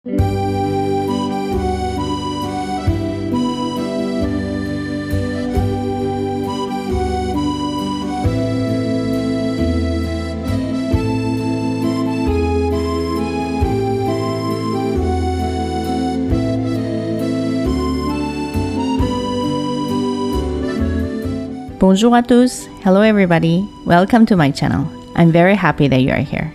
Bonjour à tous! Hello everybody! Welcome to my channel. I'm very happy that you are here.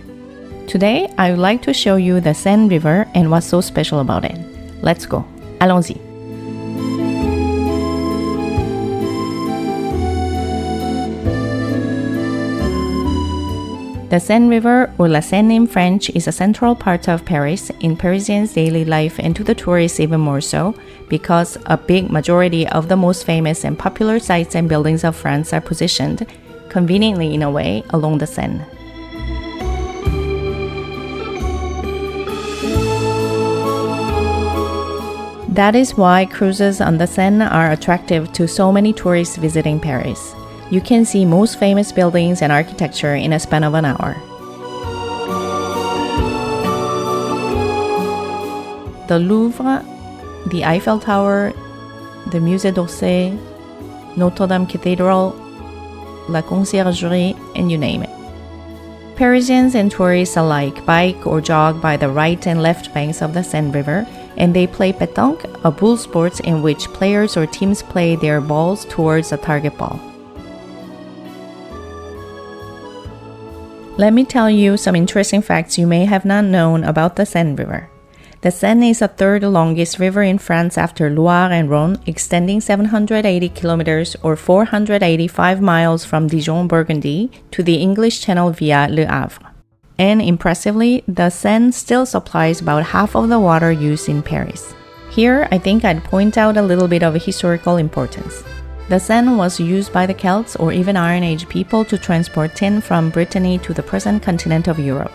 Today, I would like to show you the Seine River and what's so special about it. Let's go! Allons-y! The Seine River, or La Seine in French, is a central part of Paris in Parisians' daily life and to the tourists even more so, because a big majority of the most famous and popular sites and buildings of France are positioned, conveniently in a way, along the Seine. That is why cruises on the Seine are attractive to so many tourists visiting Paris. You can see most famous buildings and architecture in a span of an hour. The Louvre, the Eiffel Tower, the Musée d'Orsay, Notre Dame Cathedral, La Conciergerie, and you name it. Parisians and tourists alike bike or jog by the right and left banks of the Seine River, and they play pétanque, a bull sport in which players or teams play their balls towards a target ball. Let me tell you some interesting facts you may have not known about the Seine River. The Seine is the third longest river in France after Loire and Rhône, extending 780 kilometers or 485 miles from Dijon, Burgundy, to the English Channel via Le Havre. And impressively, the Seine still supplies about half of the water used in Paris. Here, I think I'd point out a little bit of historical importance. The Seine was used by the Celts or even Iron Age people to transport tin from Brittany to the present continent of Europe.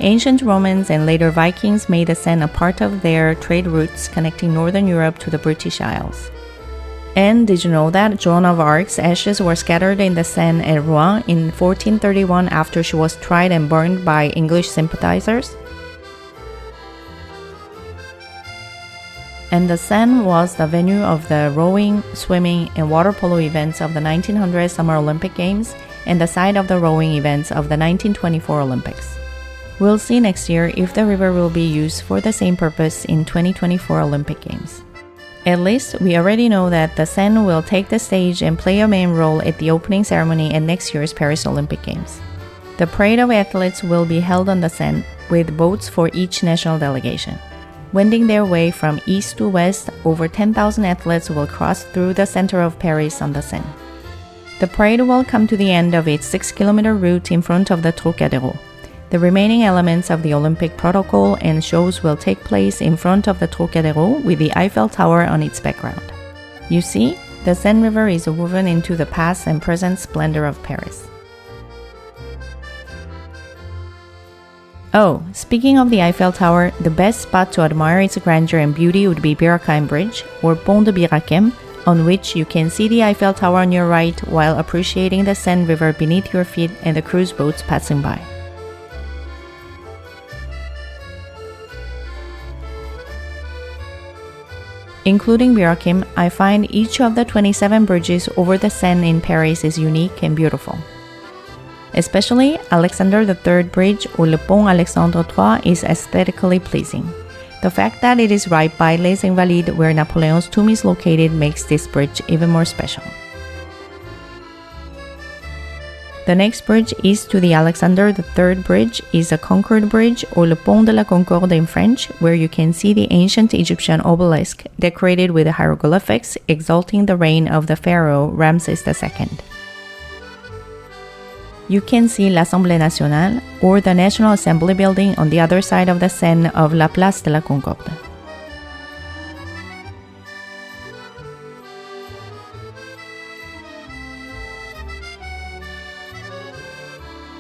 Ancient Romans and later Vikings made the Seine a part of their trade routes connecting northern Europe to the British Isles. And did you know that Joan of Arc's ashes were scattered in the Seine at Rouen in 1431 after she was tried and burned by English sympathizers? And the Seine was the venue of the rowing, swimming, and water polo events of the 1900 Summer Olympic Games and the site of the rowing events of the 1924 Olympics. We'll see next year if the river will be used for the same purpose in 2024 Olympic Games. At least, we already know that the Seine will take the stage and play a main role at the opening ceremony at next year's Paris Olympic Games. The parade of athletes will be held on the Seine, with boats for each national delegation. Wending their way from east to west, over 10,000 athletes will cross through the center of Paris on the Seine. The parade will come to the end of its 6-kilometer route in front of the Trocadéro. The remaining elements of the Olympic protocol and shows will take place in front of the Trocadéro with the Eiffel Tower on its background. You see, the Seine River is woven into the past and present splendor of Paris. Oh, speaking of the Eiffel Tower, the best spot to admire its grandeur and beauty would be Birakem Bridge, or Pont de Birakem, on which you can see the Eiffel Tower on your right while appreciating the Seine River beneath your feet and the cruise boats passing by. Including Birakem, I find each of the 27 bridges over the Seine in Paris is unique and beautiful. Especially, Alexander III Bridge or Le Pont Alexandre III is aesthetically pleasing. The fact that it is right by Les Invalides, where Napoleon's tomb is located, makes this bridge even more special. The next bridge east to the Alexander III Bridge is the Concorde Bridge or Le Pont de la Concorde in French, where you can see the ancient Egyptian obelisk decorated with hieroglyphics exalting the reign of the pharaoh Ramses II. You can see l'Assemblée Nationale, or the National Assembly building on the other side of the Seine of La Place de la Concorde.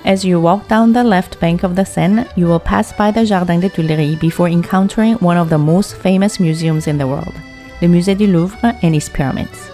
As you walk down the left bank of the Seine, you will pass by the Jardin des Tuileries before encountering one of the most famous museums in the world, the Musée du Louvre and its pyramids.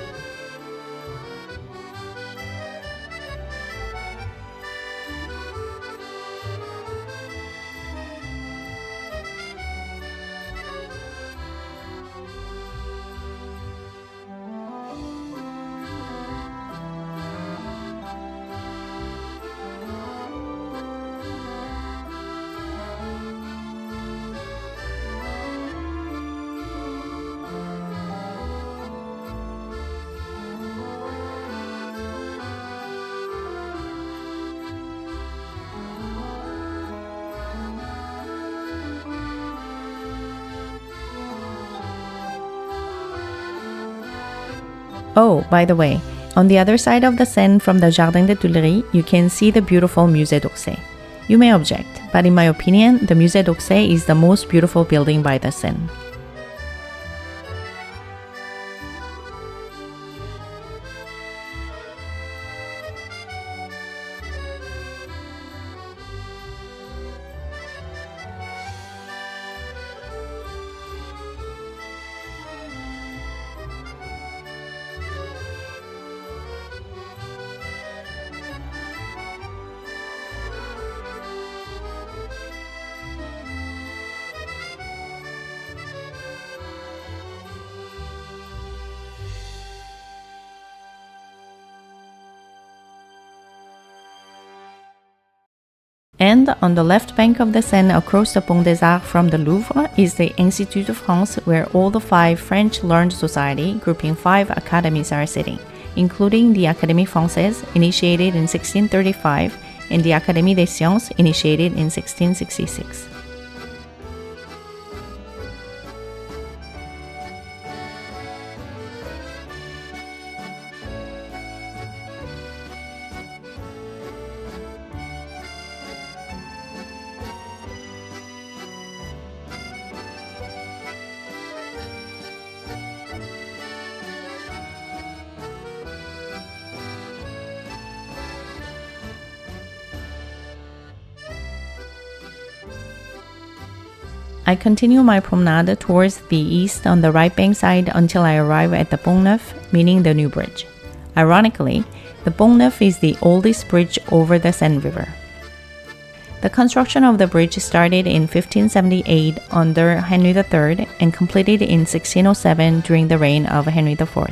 Oh, by the way, on the other side of the Seine from the Jardin des Tuileries, you can see the beautiful Musée d'Orsay. You may object, but in my opinion, the Musée d'Orsay is the most beautiful building by the Seine. And on the left bank of the Seine across the Pont des Arts from the Louvre is the Institut de France, where all the 5 French learned society grouping 5 academies are sitting, including the Académie Française, initiated in 1635, and the Académie des Sciences, initiated in 1666. I continue my promenade towards the east on the right bank side until I arrive at the Pont Neuf, meaning the new bridge. Ironically, the Pont Neuf is the oldest bridge over the Seine River. The construction of the bridge started in 1578 under Henry III and completed in 1607 during the reign of Henry IV.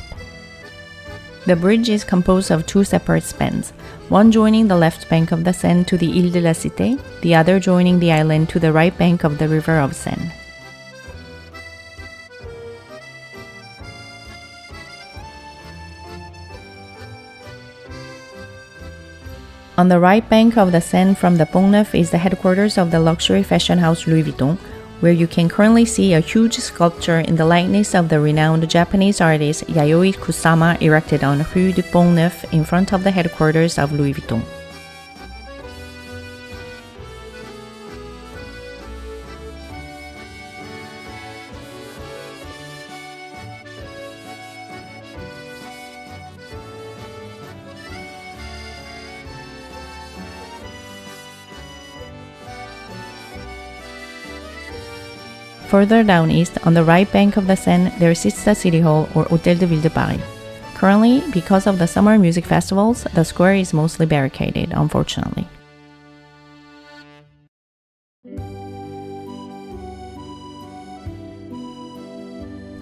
The bridge is composed of 2 separate spans, one joining the left bank of the Seine to the Ile de la Cité, the other joining the island to the right bank of the River of Seine. On the right bank of the Seine from the Pont Neuf is the headquarters of the luxury fashion house Louis Vuitton, where you can currently see a huge sculpture in the likeness of the renowned Japanese artist Yayoi Kusama erected on Rue du Pont Neuf in front of the headquarters of Louis Vuitton. Further down east, on the right bank of the Seine, there sits the City Hall or Hôtel de Ville de Paris. Currently, because of the summer music festivals, the square is mostly barricaded, unfortunately.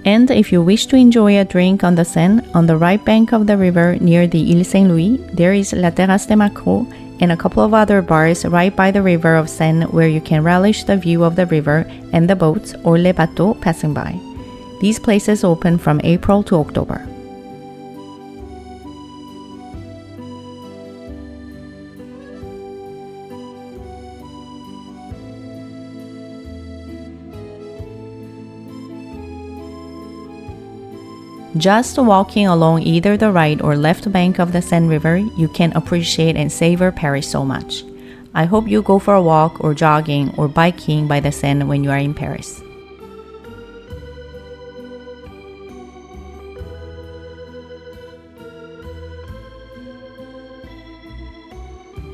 And if you wish to enjoy a drink on the Seine, on the right bank of the river near the Ile Saint-Louis, there is La Terrasse des Macros and a couple of other bars right by the river of Seine where you can relish the view of the river and the boats or les bateaux passing by. These places open from April to October. Just walking along either the right or left bank of the Seine River, you can appreciate and savor Paris so much. I hope you go for a walk or jogging or biking by the Seine when you are in Paris.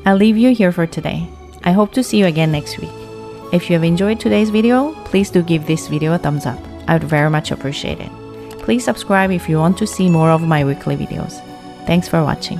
I'll leave you here for today. I hope to see you again next week. If you have enjoyed today's video, please do give this video a thumbs up. I would very much appreciate it. Please subscribe if you want to see more of my weekly videos. Thanks for watching.